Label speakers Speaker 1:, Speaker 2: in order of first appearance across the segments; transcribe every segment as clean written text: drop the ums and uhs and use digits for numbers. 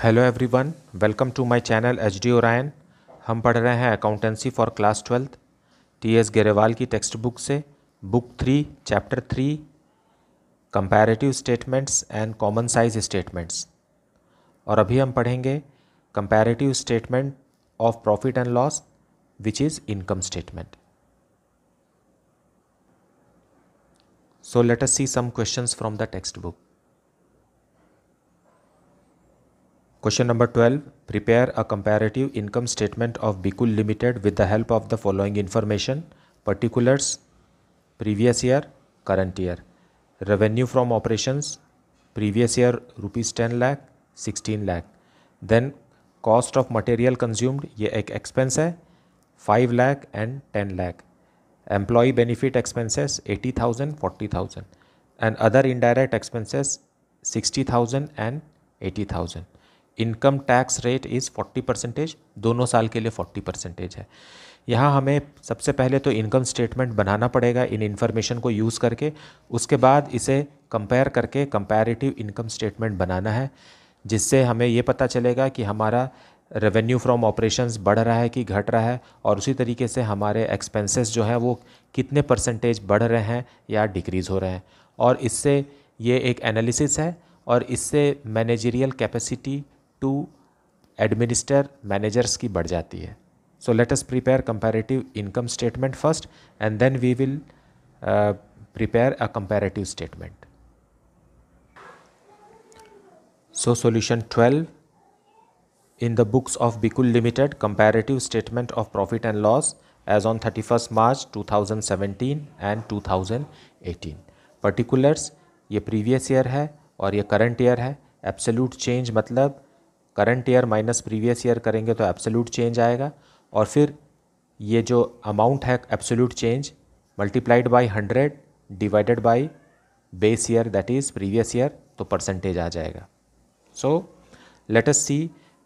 Speaker 1: Hello everyone, welcome to my channel H D Orion. हम पढ़ रहे हैं accountancy for class 12 T S Grewal की टेक्स्ट बुक से, बुक 3 chapter 3 comparative statements and common size statements. और अभी हम पढ़ेंगे comparative statement of profit and loss which is income statement. So let us see some questions from the textbook. Question number 12. Prepare a comparative income statement of Bikul Limited with the help of the following information. Particulars, previous year, current year. Revenue from operations, previous year rupees 10 lakh, 16 lakh. Then cost of material consumed, ये एक expense है, 5 lakh and 10 lakh. Employee benefit expenses 80,000, 40,000. And other indirect expenses 60,000 and 80,000. Income tax rate is 40%, दोनों साल के लिए 40% है। यहाँ हमें सबसे पहले तो इनकम स्टेटमेंट बनाना पड़ेगा इन इन्फॉर्मेशन को यूज़ करके, उसके बाद इसे कंपेयर करके कंपैरेटिव इनकम स्टेटमेंट बनाना है, जिससे हमें ये पता चलेगा कि हमारा रेवेन्यू फ्रॉम ऑपरेशंस बढ़ रहा है कि घट रहा है, और उसी तरीके से हमारे एक्सपेंसेस जो हैं वो कितने परसेंटेज बढ़ रहे हैं या डिक्रीज़ हो रहे हैं। और इससे ये एक एनालिसिस है, और इससे managerial capacity to administer managers की बढ़ जाती है। So let us prepare comparative income statement first and then we will prepare a comparative statement. So solution 12 in the books of Bikul Limited comparative statement of profit and loss as on 31st March 2017 and 2018. Particulars, ये previous year है और ये current year है। Absolute change मतलब current year minus previous year करेंगे तो absolute change आएगा, और फिर ये जो amount है absolute change multiplied by 100 divided by base year that is previous year, तो percentage आ जाएगा। So let us see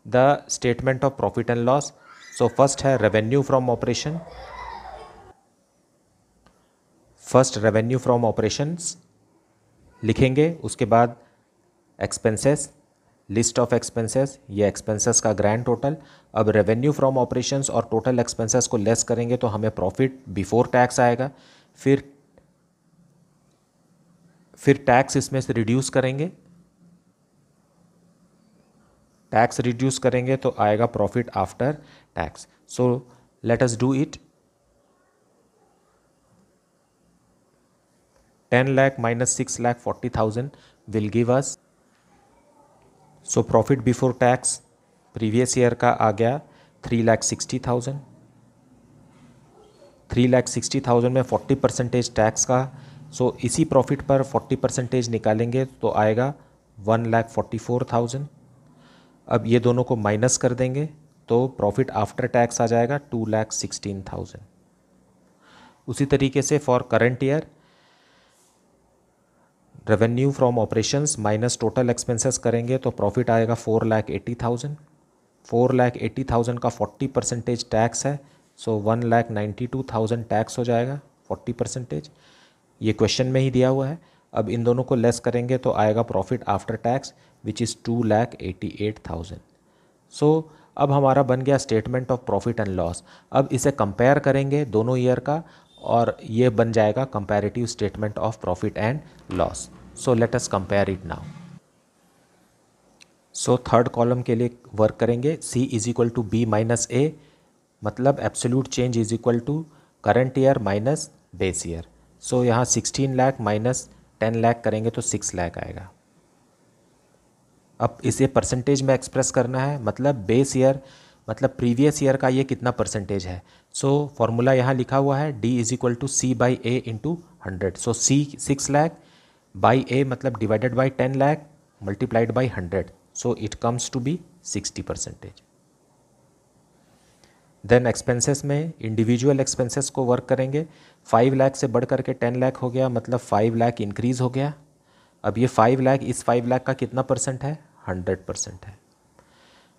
Speaker 1: the statement of profit and loss. So first है revenue from operation, first revenue from operations लिखेंगे, उसके बाद expenses, list of expenses, ये expenses का grand total। अब revenue from operations और total expenses को less करेंगे तो हमें profit before tax आएगा, फिर टैक्स इसमें से रिड्यूस करेंगे, टैक्स रिड्यूस करेंगे तो आएगा profit after tax. So let us do it. 10 lakh minus 6 lakh 40,000 will give us, so profit before tax previous year का आ गया 3,60,000। 3,60,000 में 40% टैक्स का, सो इसी प्रॉफिट पर 40% निकालेंगे तो आएगा 1,44,000। अब ये दोनों को माइनस कर देंगे तो प्रॉफिट आफ्टर टैक्स आ जाएगा 2,16,000। उसी तरीके से for current year revenue from operations minus total expenses करेंगे तो प्रॉफिट आएगा 4,80,000। 4,80,000 का 40% टैक्स है, सो 1,92,000 टैक्स हो जाएगा 40%। ये क्वेश्चन में ही दिया हुआ है। अब इन दोनों को लेस करेंगे तो आएगा profit after tax which is 2,88,000। सो अब हमारा बन गया statement of profit and loss. अब इसे कंपेयर करेंगे दोनों ईयर का, और ये बन जाएगा comparative statement of profit and loss. So let us compare it now. So third column के लिए वर्क करेंगे। C is equal to B minus A, मतलब absolute change is equal to current year minus base year. So यहाँ 16 lakh minus 10 lakh करेंगे तो 6 लाख आएगा। अब इसे परसेंटेज में एक्सप्रेस करना है, मतलब बेस ईयर मतलब प्रीवियस ईयर का ये कितना परसेंटेज है। सो फॉर्मूला यहाँ लिखा हुआ है D is equal to C by A into 100। So C 6 lakh by A मतलब divided by 10 lakh multiplied by 100, so it comes to be 60%। Then expenses में इंडिविजुअल एक्सपेंसेस को वर्क करेंगे। 5 लाख से बढ़ करके 10 लाख हो गया, मतलब 5 लाख इंक्रीज़ हो गया। अब ये 5 लाख इस 5 लाख का कितना परसेंट है, 100% है।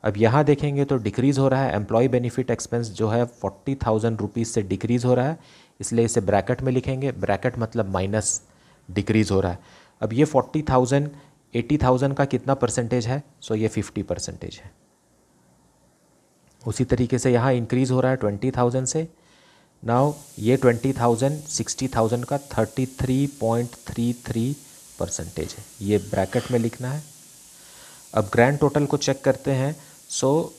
Speaker 1: अब यहाँ देखेंगे तो डिक्रीज़ हो रहा है। एम्प्लॉय बेनिफिट एक्सपेंस जो है 40,000 रुपीज़ से डिक्रीज़ हो रहा है, इसलिए इसे ब्रैकेट में लिखेंगे। ब्रैकेट मतलब माइनस, डिक्रीज़ हो रहा है। अब ये 40,000 80,000 का कितना परसेंटेज है? सो ये 50% है। उसी तरीके से यहाँ इंक्रीज़ हो रहा है 20,000 से। नाउ ये 20,000 60,000 का 33.33% है, ये ब्रैकेट में लिखना है। अब ग्रैंड टोटल को चेक करते हैं। सो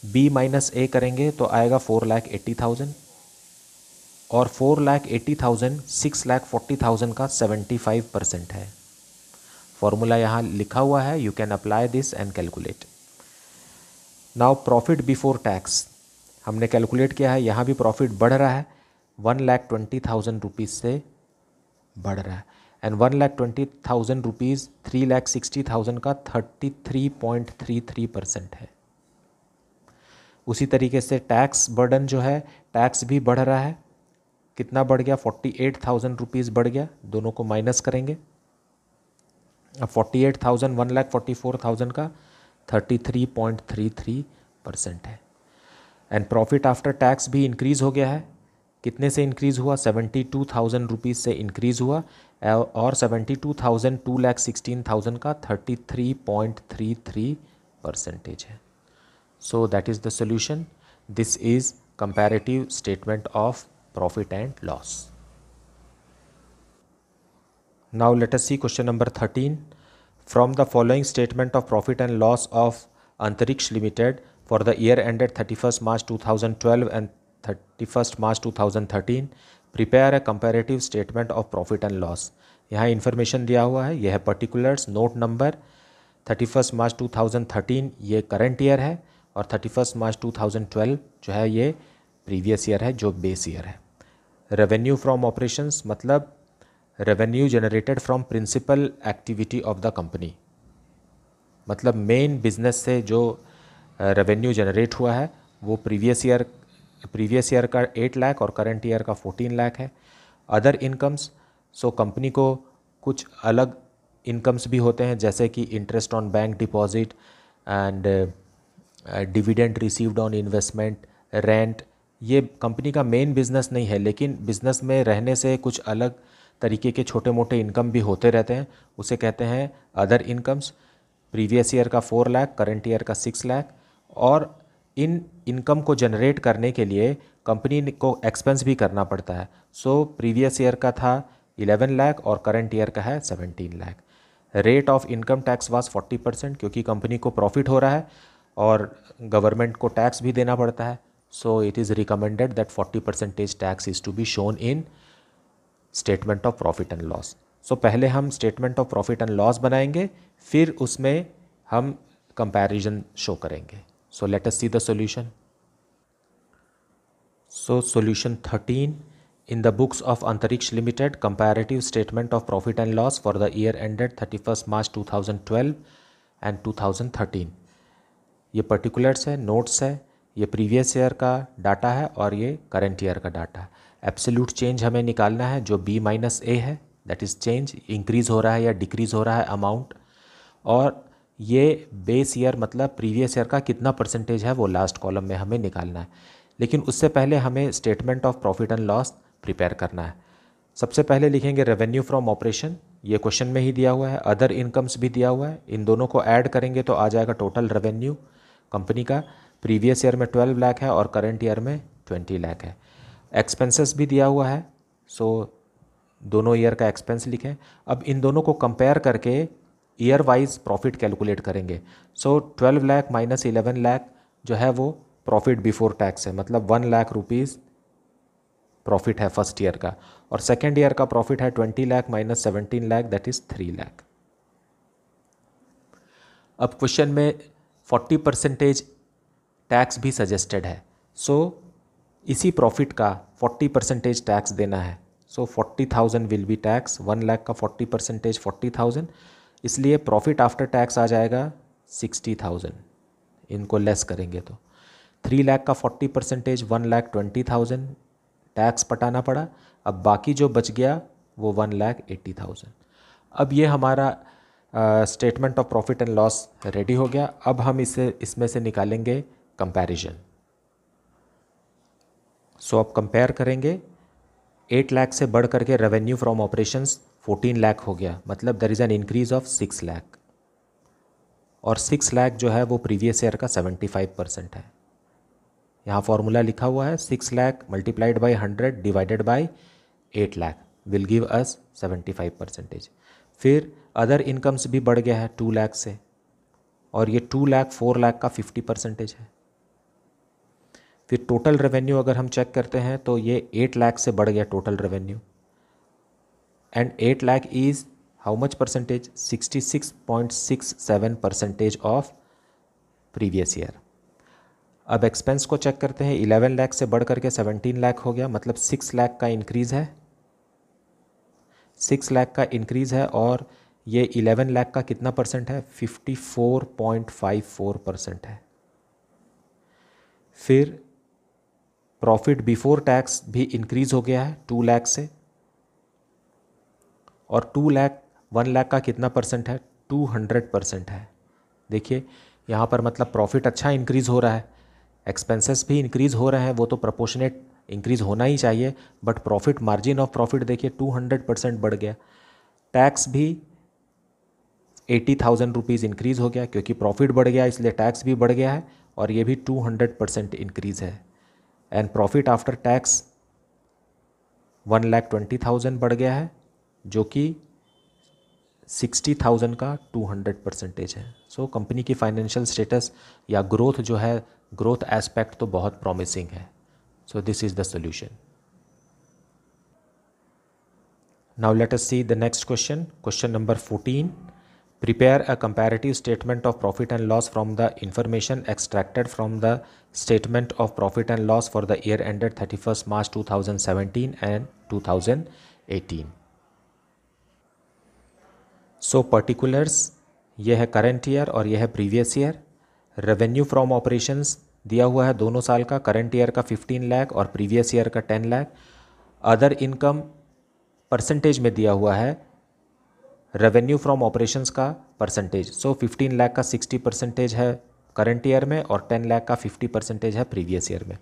Speaker 1: B माइनस A करेंगे तो आएगा 4,80,000 और 4,80,000 6,40,000 का 75% है। फॉर्मूला यहाँ लिखा हुआ है, you can apply this and calculate. Now profit before tax हमने कैलकुलेट किया है, यहाँ भी प्रॉफिट बढ़ रहा है, 1,20,000 रुपीज़ से बढ़ रहा है एंड 1,20,000 रुपीज़ 3,60,000 का 33.33% है। उसी तरीके से टैक्स बर्डन जो है, टैक्स भी बढ़ रहा है। कितना बढ़ गया? 48,000 रुपीज़ बढ़ गया। दोनों को माइनस करेंगे। अब 48,000 1,44,000 का 33.33% है। एंड प्रॉफिट आफ्टर टैक्स भी इंक्रीज़ हो गया है। कितने से इंक्रीज़ हुआ? 72,000 रुपीज़ से इंक्रीज़ हुआ और 72,000 2,16,000 का 33.33% है। So that is the solution. This is comparative statement of profit and loss. Now let us see question number 13. From the following statement of profit and loss of Antariksh Limited for the year ended 31st March 2012 and 31st March 2013, prepare a comparative statement of profit and loss. यहाँ information दिया हुआ है, यह है particulars, note number 31st March 2013 ये current year है और 31st मार्च 2012 जो है ये प्रीवियस ईयर है, जो बेस ईयर है। रेवेन्यू फ्रॉम ऑपरेशंस मतलब revenue generated from principal activity of the company, मतलब मेन बिजनेस से जो रेवेन्यू जनरेट हुआ है वो प्रीवियस ईयर का 8 लाख और करंट ईयर का 14 लाख है। अदर इनकम्स, सो कंपनी को कुछ अलग इनकम्स भी होते हैं, जैसे कि interest on bank deposit and dividend received on investment, rent. ये कंपनी का मेन बिजनेस नहीं है, लेकिन बिजनेस में रहने से कुछ अलग तरीके के छोटे मोटे इनकम भी होते रहते हैं, उसे कहते हैं अदर इनकम्स। प्रीवियस ईयर का 4 लाख, करंट ईयर का 6 लाख। और इन इनकम को जनरेट करने के लिए कंपनी को एक्सपेंस भी करना पड़ता है। सो प्रीवियस ईयर का था 11 लाख और करंट ईयर का है 17 lakh. Rate of income tax was 40%, क्योंकि कंपनी को प्रॉफिट हो रहा है और गवर्नमेंट को टैक्स भी देना पड़ता है। So it is recommended that 40% tax is to be shown in statement of profit and loss. So पहले हम statement of profit and loss बनाएंगे, फिर उसमें हम कंपैरिजन शो करेंगे। So let us see the solution. So solution 13 in the books of Antariksh Limited, comparative statement of profit and loss for the year ended 31st March 2012 and 2013। ये particulars है, notes है, ये previous year का data है और ये current year का data है। एब्सोल्यूट चेंज हमें निकालना है, जो B माइनस A है, दैट इज़ चेंज, इंक्रीज़ हो रहा है या डिक्रीज़ हो रहा है अमाउंट। और ये बेस ईयर मतलब प्रीवियस ईयर का कितना परसेंटेज है वो लास्ट कॉलम में हमें निकालना है। लेकिन उससे पहले हमें statement of profit and loss prepare करना है। सबसे पहले लिखेंगे रेवेन्यू फ्रॉम ऑपरेशन, ये क्वेश्चन में ही दिया हुआ है। अदर इनकम्स भी दिया हुआ है, इन दोनों को ऐड करेंगे तो आ जाएगा टोटल रेवेन्यू कंपनी का। प्रीवियस ईयर में 12 लाख है और करंट ईयर में 20 लाख है। एक्सपेंसेस भी दिया हुआ है, सो दोनों ईयर का एक्सपेंस लिखें। अब इन दोनों को कंपेयर करके ईयर वाइज प्रॉफिट कैलकुलेट करेंगे। सो 12 लाख माइनस 11 लाख जो है वो प्रॉफिट बिफोर टैक्स है, मतलब 1 लाख रुपीज़ प्रॉफिट है फर्स्ट ईयर का, और सेकेंड ईयर का प्रॉफिट है 20 lakh minus 17 lakh, that is 3 lakh. अब क्वेश्चन में 40% टैक्स भी सजेस्टेड है, सो इसी प्रॉफिट का 40% टैक्स देना है। सो 40,000 विल बी टैक्स, 1 लाख का 40% 40,000, इसलिए प्रॉफिट आफ्टर टैक्स आ जाएगा 60,000। इनको लेस करेंगे तो 3 लाख का 40% 1,20,000 टैक्स पटाना पड़ा। अब बाकी जो बच गया वो 1,80,000। अब ये हमारा statement of profit and loss ready हो गया। अब हम इसमें से निकालेंगे कंपैरिजन। सो अब कंपेयर करेंगे 8 लाख से बढ़ करके रेवेन्यू फ्रॉम ऑपरेशंस 14 लाख हो गया, मतलब there is an increase of 6 lakh, और 6 लाख जो है वो प्रीवियस ईयर का 75% है। यहाँ फॉर्मूला लिखा हुआ है 6 lakh multiplied by 100 divided by 8 lakh will give अस 75%। फिर अदर इनकम्स भी बढ़ गया है 2 लाख से, और ये 2 लाख 4 लाख का 50% है। फिर टोटल रेवेन्यू अगर हम चेक करते हैं तो ये 8 लाख से बढ़ गया total revenue, and 8 lakh is how much percentage, 66.67% of previous year. अब एक्सपेंस को चेक करते हैं, 11 लाख से बढ़ करके 17 लाख हो गया, मतलब 6 लाख का इंक्रीज़ है, 6 लाख का इंक्रीज़ है, और ये 11 लाख का कितना परसेंट है, 54.54% है। फिर प्रॉफिट बिफोर टैक्स भी इंक्रीज़ हो गया है 2 लाख से, और 1 लाख का कितना परसेंट है, 200% है। देखिए यहाँ पर मतलब प्रॉफिट अच्छा इंक्रीज़ हो रहा है, एक्सपेंसेस भी इंक्रीज़ हो रहे हैं, वो तो प्रोपोर्शनेट इंक्रीज़ होना ही चाहिए, but profit margin of profit देखिए 200% बढ़ गया। टैक्स भी 80,000 रुपीज़ इंक्रीज़ हो गया, क्योंकि प्रॉफिट बढ़ गया इसलिए टैक्स भी बढ़ गया है, और ये भी 200% इंक्रीज़ है। एंड प्रॉफिट आफ्टर टैक्स 1,20,000 बढ़ गया है, जो कि 60,000 का 200% है। सो कंपनी की फाइनेंशियल स्टेटस या ग्रोथ जो है, ग्रोथ एस्पेक्ट तो बहुत प्रॉमिसिंग है। So this is the solution. Now let us see the next question, question number 14। Prepare a comparative statement of profit and loss from the information extracted from the statement of profit and loss for the year ended 31st March 2017 and 2018. So particulars ये है current year और ये है previous year. Revenue from operations दिया हुआ है दोनों साल का, करंट ईयर का 15 लाख और प्रीवियस ईयर का 10 लाख। अदर इनकम परसेंटेज में दिया हुआ है रेवेन्यू फ्रॉम ऑपरेशंस का परसेंटेज। सो 15 लाख का 60% है करंट ईयर में और 10 लाख का 50% है प्रीवियस ईयर में।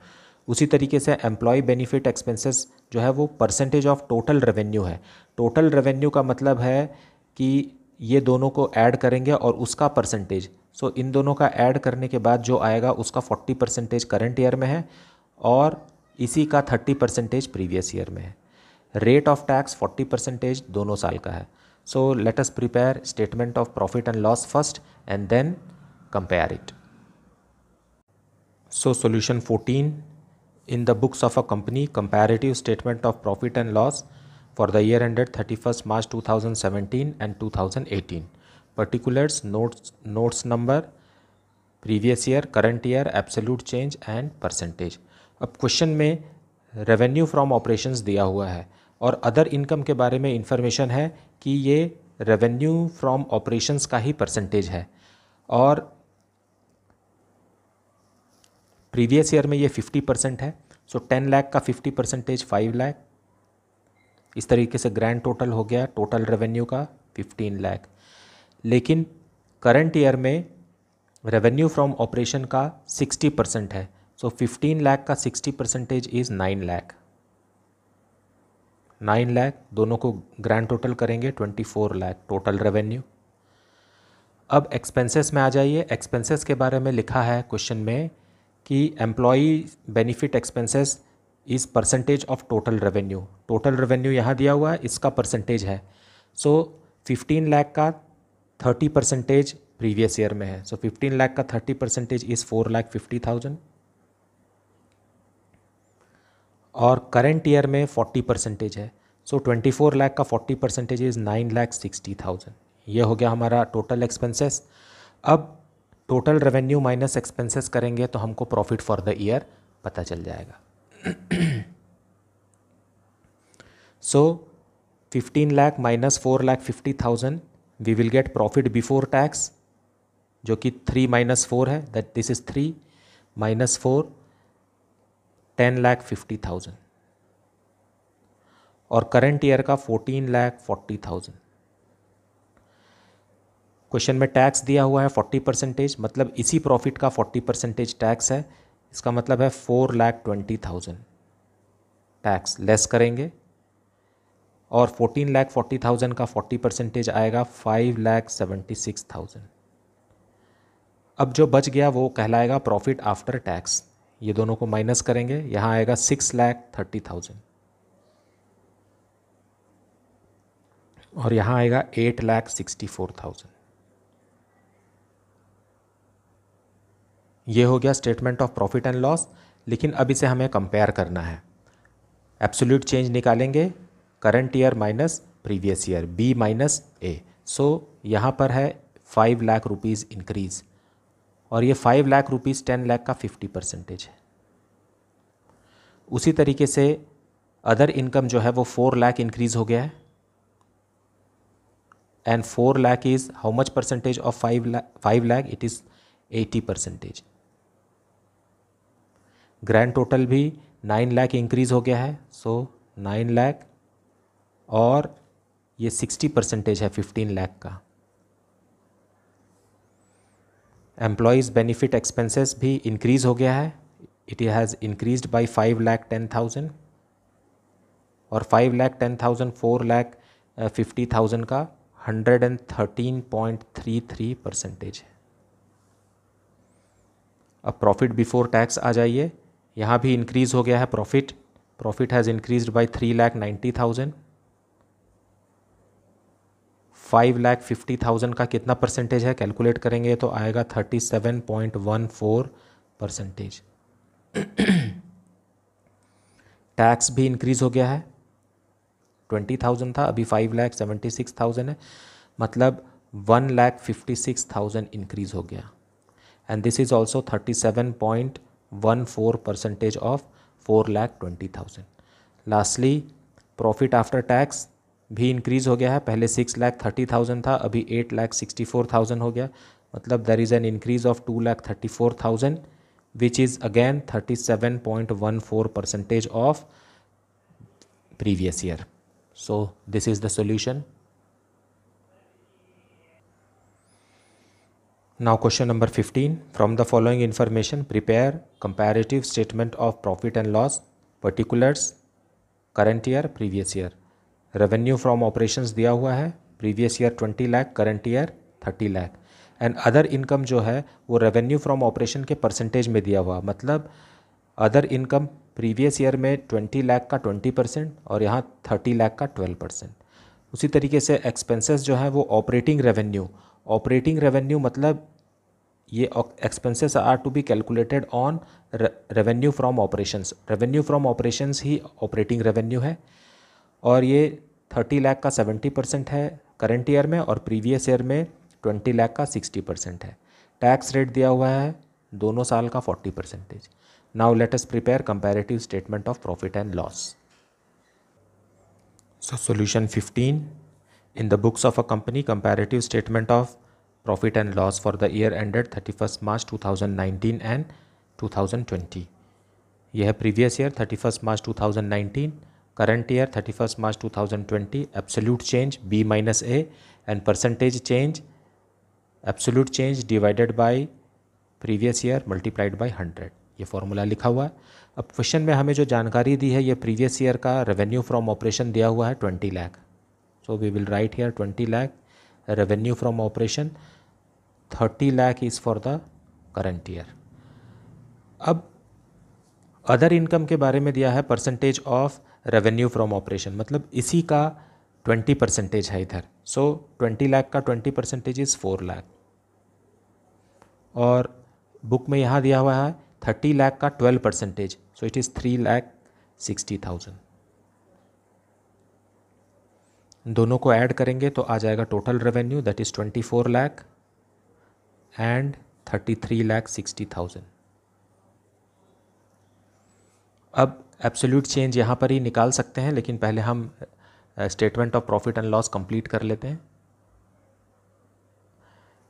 Speaker 1: उसी तरीके से एम्प्लॉय बेनिफिट एक्सपेंसेस जो है वो परसेंटेज ऑफ टोटल रेवेन्यू है। टोटल रेवेन्यू का मतलब है कि ये दोनों को ऐड करेंगे और उसका परसेंटेज। सो इन दोनों का ऐड करने के बाद जो आएगा उसका 40% करंट ईयर में है और इसी का 30% प्रीवियस ईयर में है। रेट ऑफ टैक्स 40% दोनों साल का है। So let us prepare statement of profit and loss first and then compare it. So solution 14, in the books of a company, comparative statement of profit and loss for the year ended 31st March 2017 and 2018. Particulars, notes number, previous year, current year, absolute change and percentage. अब question में revenue from operations दिया हुआ है और other income के बारे में information है कि ये रेवेन्यू फ्रॉम ऑपरेशंस का ही परसेंटेज है और प्रीवियस ईयर में ये 50% है। सो 10 लाख का 50% 5 लाख। इस तरीके से ग्रैंड टोटल हो गया टोटल रेवेन्यू का 15 लाख। लेकिन करंट ईयर में रेवेन्यू फ्रॉम ऑपरेशन का 60% है। सो 15 लाख का 60% इज़ 9 लाख। 9 लाख दोनों को ग्रैंड टोटल करेंगे 24 लाख टोटल रेवेन्यू। अब एक्सपेंसेस में आ जाइए। एक्सपेंसेस के बारे में लिखा है क्वेश्चन में कि employee benefit expenses is percentage of total revenue. Total revenue यहाँ दिया हुआ है, इसका परसेंटेज है। सो 15 लाख का 30% प्रीवियस ईयर में है। सो 15 लाख का 30% इज़ 4,50,000 और करंट ईयर में 40% है। सो 24 लाख का 40% इज़ 9,60,000। ये हो गया हमारा टोटल एक्सपेंसेस। अब टोटल रेवेन्यू माइनस एक्सपेंसेस करेंगे तो हमको प्रॉफिट फॉर द ईयर पता चल जाएगा। So 15 lakh minus 4,50,000 we will get profit before tax जो कि 3 माइनस 4 है, दैट दिस इज 3 माइनस 4 10,50,000 और करंट ईयर का 14,40,000। क्वेश्चन में टैक्स दिया हुआ है 40%, मतलब इसी प्रॉफिट का 40% टैक्स है। इसका मतलब है 4,20,000 टैक्स लेस करेंगे और 14,40,000 का 40% आएगा 5,76,000। अब जो बच गया वो कहलाएगा प्रॉफिट आफ्टर टैक्स। ये दोनों को माइनस करेंगे, यहाँ आएगा 6,30,000 और यहाँ आएगा 8,64,000। ये हो गया statement of profit and loss. लेकिन अब इसे हमें कंपेयर करना है। एब्सोल्यूट चेंज निकालेंगे, current year minus previous year, B minus A. So यहाँ पर है 5 लाख रुपीज़ इंक्रीज़, और ये 5 लाख रुपीज़ 10 लाख का 50% है। उसी तरीके से अदर इनकम जो है वो 4 लाख इंक्रीज़ हो गया है, and 4 lakh is how much percentage of 5 lakh? It is 80%। Grand total भी 9 लाख इंक्रीज़ हो गया है, सो 9 लाख, और ये 60% है 15 लाख का। एम्प्लॉयज़ बेनिफिट एक्सपेंसेस भी इंक्रीज़ हो गया है, इट हैज़ इंक्रीज्ड बाय 5,10,000, और 5,10,000 4,50,000 का 113.33% है। अब प्रॉफिट बिफोर टैक्स आ जाइए, यहाँ भी इंक्रीज़ हो गया है प्रॉफिट हैज़ इंक्रीज्ड बाय 3,90,000। 5,50,000 का कितना परसेंटेज है कैलकुलेट करेंगे तो आएगा 37.14%। टैक्स भी इंक्रीज़ हो गया है, 20,000 था, अभी 5,76,000 है, मतलब 1,56,000 इंक्रीज़ हो गया। And this is also 37.14% of 4,20,000। Lastly profit after tax भी इंक्रीज़ हो गया है, पहले 6,30,000 था, अभी 8,64,000 हो गया, मतलब there is an increase of 2,34,000 which is again 37.14% of previous year. So this is the solution. Now question number 15. From the following information, prepare comparative statement of profit and loss, particulars, current year, previous year. Revenue from operations दिया हुआ है, previous year 20 lakh, current year 30 lakh, and other income जो है वो revenue from operation के percentage में दिया हुआ, मतलब अदर इनकम प्रीवियस ईयर में 20 लाख का 20% और यहाँ 30 लाख का 12%। उसी तरीके से एक्सपेंसेस जो है वो ऑपरेटिंग रेवेन्यू मतलब ये expenses are to be calculated on revenue from operations. Revenue from operations ही ऑपरेटिंग रेवेन्यू है, और ये 30 लाख का 70% है करंट ईयर में, और प्रीवियस ईयर में 20 लाख का 60% है। टैक्स रेट दिया हुआ है दोनों साल का 40%। Now let us prepare comparative statement of profit and loss. So solution 15, in the books of a company, comparative statement of profit and loss for the year ended 31st March 2019 and 2020. यह है previous year 31st March 2019, current year 31st March 2020, absolute change B minus A, and percentage change absolute change divided by previous year multiplied by 100। ये formula लिखा हुआ है। अब question में हमें जो जानकारी दी है, ये प्रीवियस ईयर का रेवेन्यू फ्रॉम ऑपरेशन दिया हुआ है 20 lakh. So we will write here 20 lakh revenue from operation, 30 lakh is for the current year. अब अदर इनकम के बारे में दिया है percentage of revenue from operation, मतलब इसी का 20% है इधर। सो 20 लाख का 20% इज़ 4 लाख, और बुक में यहाँ दिया हुआ है 30 लाख का 12%, सो इट इज़ 3,60,000। दोनों को ऐड करेंगे तो आ जाएगा total revenue, that is 24 lakh and 33,60,000। अब एब्सोल्यूट चेंज यहाँ पर ही निकाल सकते हैं, लेकिन पहले हम statement of profit and loss complete कर लेते हैं।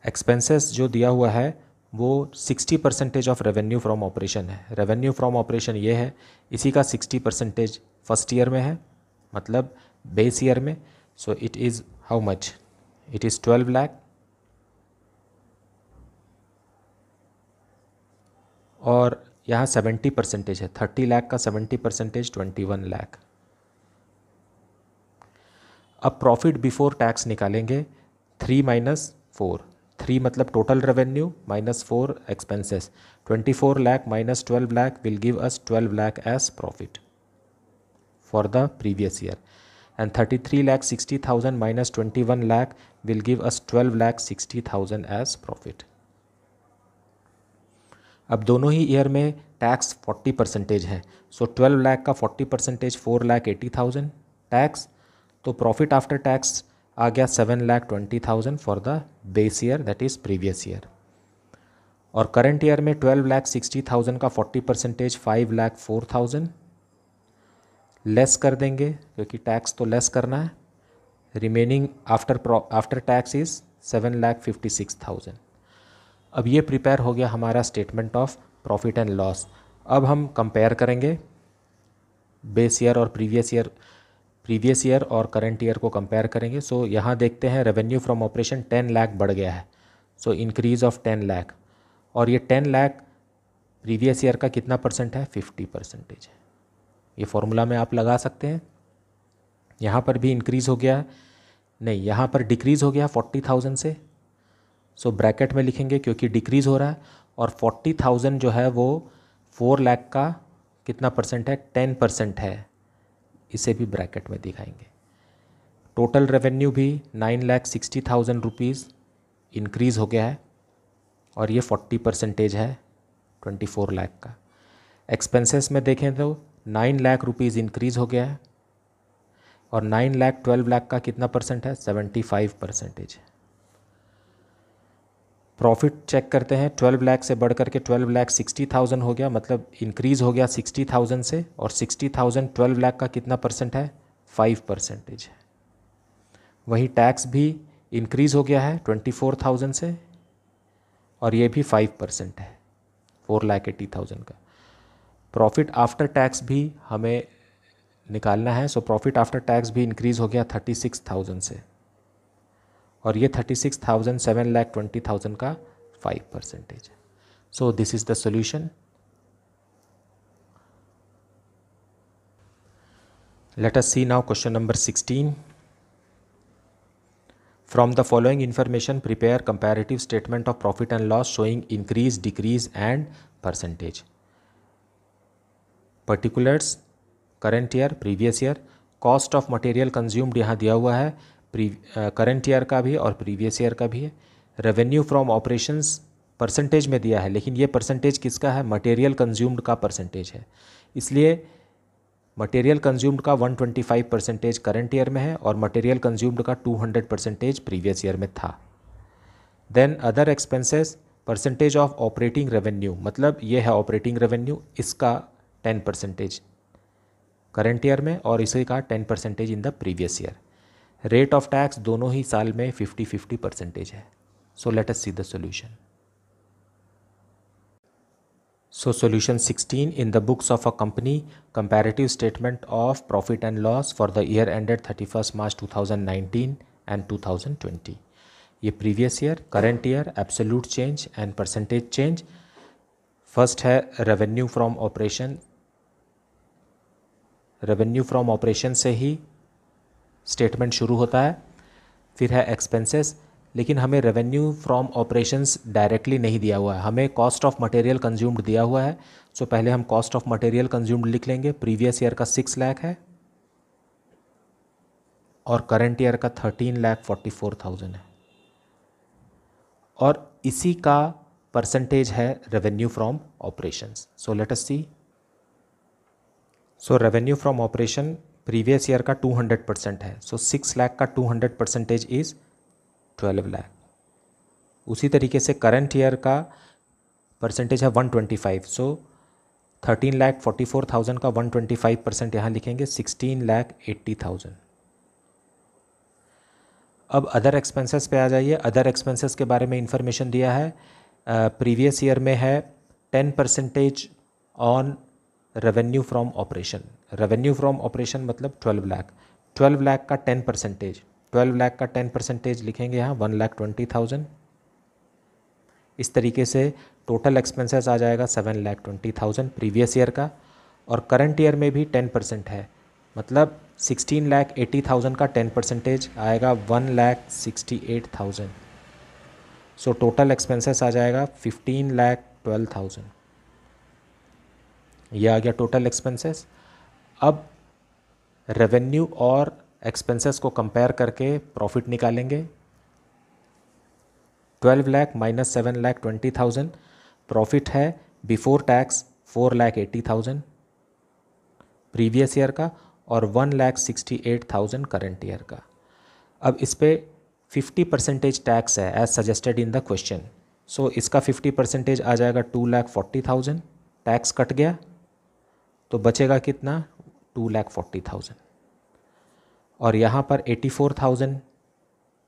Speaker 1: एक्सपेंसेस जो दिया हुआ है वो 60% ऑफ रेवेन्यू फ्रॉम ऑपरेशन है। रेवेन्यू फ्रॉम ऑपरेशन ये है, इसी का 60% फर्स्ट ईयर में है, मतलब बेस ईयर में। सो it is how much? It is 12 lakh, और यहाँ 70% है, 30 लाख का 70% 21 लाख। अब प्रॉफिट बिफोर टैक्स निकालेंगे, 3 माइनस 4, 3 मतलब total revenue minus 4 expenses, 24 lakh minus 12 lakh will give us 12 lakh as profit for the previous year, and 33,60,000 minus 21 lakh will give us 12,60,000 as profit. अब दोनों ही year में टैक्स 40% है, सो 12 लाख का 40%, 4,80,000 टैक्स, तो प्रॉफिट आफ्टर टैक्स आ गया 7,20,000 for the base year that is previous year. और current year में 12,60,000 का 40%, 5,04,000 लेस कर देंगे क्योंकि टैक्स तो लेस करना है, रिमेनिंग आफ्टर टैक्स इज 7,56,000। अब ये प्रिपेयर हो गया हमारा statement of profit and loss. अब हम कंपेयर करेंगे बेस ईयर और प्रीवियस ईयर और करंट ईयर को कंपेयर करेंगे। सो यहाँ देखते हैं रेवेन्यू फ्रॉम ऑपरेशन 10 लाख बढ़ गया है, सो इंक्रीज ऑफ 10 लाख, और ये 10 लाख प्रीवियस ईयर का कितना परसेंट है, 50% है। ये फॉर्मूला में आप लगा सकते हैं। यहाँ पर भी इंक्रीज़ हो गया, नहीं यहाँ पर डिक्रीज़ हो गया 40,000 से, सो ब्रैकेट में लिखेंगे क्योंकि डिक्रीज़ हो रहा है, और 40,000 जो है वो 4 लाख का कितना परसेंट है, 10% है, इसे भी ब्रैकेट में दिखाएंगे। टोटल रेवेन्यू भी 9,60,000 रुपीज़ इंक्रीज़ हो गया है, और ये 40% है 24 लाख का। एक्सपेंसेस में देखें तो 9 लाख रुपीज़ इंक्रीज़ हो गया है, और 9 लाख 12 लाख का कितना परसेंट है, 75% है। प्रॉफिट चेक करते हैं, 12 लाख से बढ़ करके 12,60,000 हो गया, मतलब इंक्रीज़ हो गया 60,000 से, और 60,000 12 लाख का कितना परसेंट है, 5% है। वहीं टैक्स भी इंक्रीज़ हो गया है 24,000 से, और ये भी 5% है 4,80,000 का। प्रॉफिट आफ्टर टैक्स भी हमें निकालना है, सो प्रॉफिट आफ्टर टैक्स भी इंक्रीज़ हो गया 36,000 से, और ये 36,000 7,20,000 का 5% है। So this is the solution. Let us see now question number 16। From the following information, prepare comparative statement of profit and loss showing increase, decrease and percentage. Particulars, current year, previous year, cost of material consumed यहाँ दिया हुआ है, current year का भी और previous year का भी है। रेवेन्यू फ्रॉम ऑपरेशंस परसेंटेज में दिया है, लेकिन ये परसेंटेज किसका है, मटेरियल कंज्यूम्ड का परसेंटेज है, इसलिए मटेरियल कंज्यूम्ड का 125% करंट ईयर में है और मटेरियल कंज्यूम्ड का 200% प्रीवियस ईयर में था। Then other expenses percentage of operating revenue, मतलब ये है ऑपरेटिंग रेवेन्यू, इसका 10% करंट ईयर में और इसी का 10% in the previous year. Rate of tax दोनों ही साल में 50-50% है। So let us see the solution. So solution 16, in the books of a company, comparative statement of profit and loss for the year ended 31st March 2019 and 2020. ये previous year, current year, absolute change and percentage change. First है revenue from operation. revenue from operation से ही statement शुरू होता है, फिर है expenses, लेकिन हमें रेवेन्यू फ्रॉम ऑपरेशंस डायरेक्टली नहीं दिया हुआ है, हमें कॉस्ट ऑफ मटेरियल कंज्यूम्ड दिया हुआ है। सो पहले हम कॉस्ट ऑफ मटेरियल कंज्यूम्ड लिख लेंगे। प्रीवियस ईयर का 6 लाख है और करंट ईयर का 13,44,000 है, और इसी का परसेंटेज है revenue from operations. So let us see. So revenue from operation previous year का 200% है, सो 6 लाख का 200% इज़ 12 लाख। उसी तरीके से करंट ईयर का परसेंटेज है 125, सो 13,44,000 का 125% यहाँ लिखेंगे 16,80,000। अब अदर एक्सपेंसेस पे आ जाइए। अदर एक्सपेंसेस के बारे में इंफॉर्मेशन दिया है। प्रीवियस ईयर में है 10% on revenue from operation. Revenue from operation मतलब 12 लाख। 12 लाख का 10%, 12 लाख का 10% लिखेंगे यहाँ 1,20,000। इस तरीके से टोटल एक्सपेंसेस आ जाएगा 7,20,000 प्रीवियस ईयर का, और करंट ईयर में भी 10% है मतलब 16,80,000 का 10% आएगा 1,68,000। सो टोटल एक्सपेंसेस आ जाएगा 15,12,000। ये आ गया टोटल एक्सपेंसेस। अब रेवेन्यू और एक्सपेंसेस को कंपेयर करके प्रॉफिट निकालेंगे। 12 लाख माइनस 7,20,000 प्रॉफिट है बिफोर टैक्स 4,80,000 प्रीवियस ईयर का और 1,68,000 करंट ईयर का। अब इस पे 50% टैक्स है as suggested in the question. So इसका 50% आ जाएगा 2,40,000। टैक्स कट गया तो बचेगा कितना 2,40,000। और यहाँ पर 84,000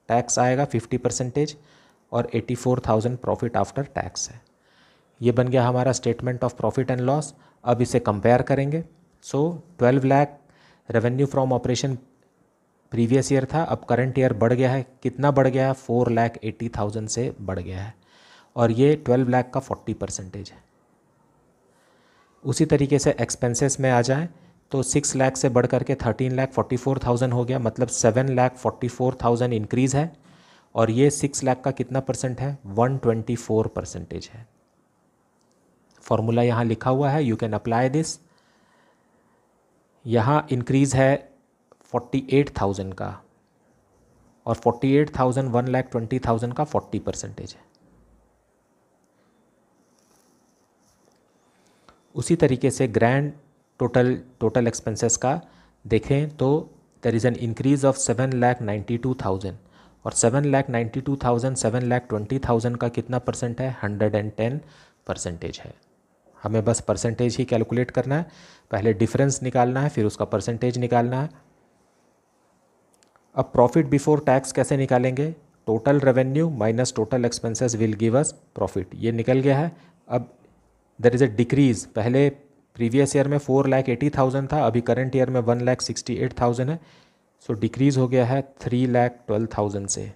Speaker 1: टैक्स आएगा 50% और 84,000 प्रॉफिट आफ्टर टैक्स है। ये बन गया हमारा statement of profit and loss. अब इसे कंपेयर करेंगे। सो 12 lakh revenue from operation previous year था, अब करंट ईयर बढ़ गया है। कितना बढ़ गया है 4,80,000 से बढ़ गया है और ये 12 लाख का 40% है। उसी तरीके से एक्सपेंसेस में आ जाए तो 6 लाख से बढ़ करके 13,44,000 हो गया, मतलब 7,44,000 इंक्रीज़ है और ये 6 लाख का कितना परसेंट है 124% है। फॉर्मूला यहाँ लिखा हुआ है, यू कैन अप्लाई दिस। यहाँ इंक्रीज़ है 48,000 का और 48,000 1,20,000 का 40% है। उसी तरीके से ग्रैंड टोटल एक्सपेंसेस का देखें तो there is an increase of 7,92,000 और 7,92,000 7,20,000 का कितना परसेंट है 110% है। हमें बस परसेंटेज ही कैलकुलेट करना है, पहले डिफरेंस निकालना है फिर उसका परसेंटेज निकालना है। अब प्रॉफिट बिफोर टैक्स कैसे निकालेंगे, total revenue minus total expenses will give us profit, ये निकल गया है। अब देयर इज़ अ डिक्रीज़, पहले प्रीवियस ईयर में 4,80,000 था, अभी करंट ईयर में 1,68,000 है। सो डिक्रीज़ हो गया है 3,12,000 से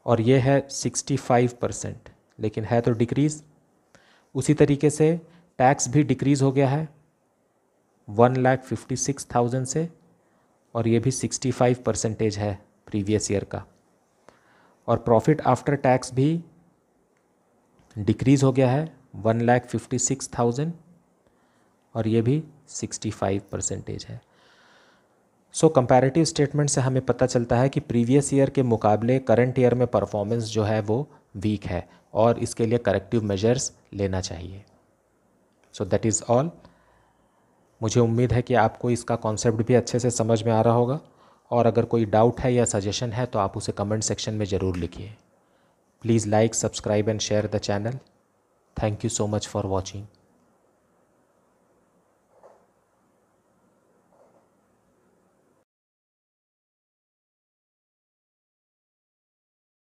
Speaker 1: और ये है 65%, लेकिन है तो डिक्रीज़। उसी तरीके से टैक्स भी डिक्रीज़ हो गया है 1,56,000 से और ये भी 65% है प्रीवियस ईयर का। और प्रॉफिट आफ्टर टैक्स भी डिक्रीज़ हो गया है 1,56,000 और ये भी 65% है। सो कंपैरेटिव स्टेटमेंट से हमें पता चलता है कि प्रीवियस ईयर के मुकाबले करंट ईयर में परफॉर्मेंस जो है वो वीक है और इसके लिए करेक्टिव मेजर्स लेना चाहिए। So that is all. मुझे उम्मीद है कि आपको इसका कॉन्सेप्ट भी अच्छे से समझ में आ रहा होगा और अगर कोई डाउट है या सजेशन है तो आप उसे कमेंट सेक्शन में ज़रूर लिखिए। Please like, subscribe and share the channel. Thank you so much for watching.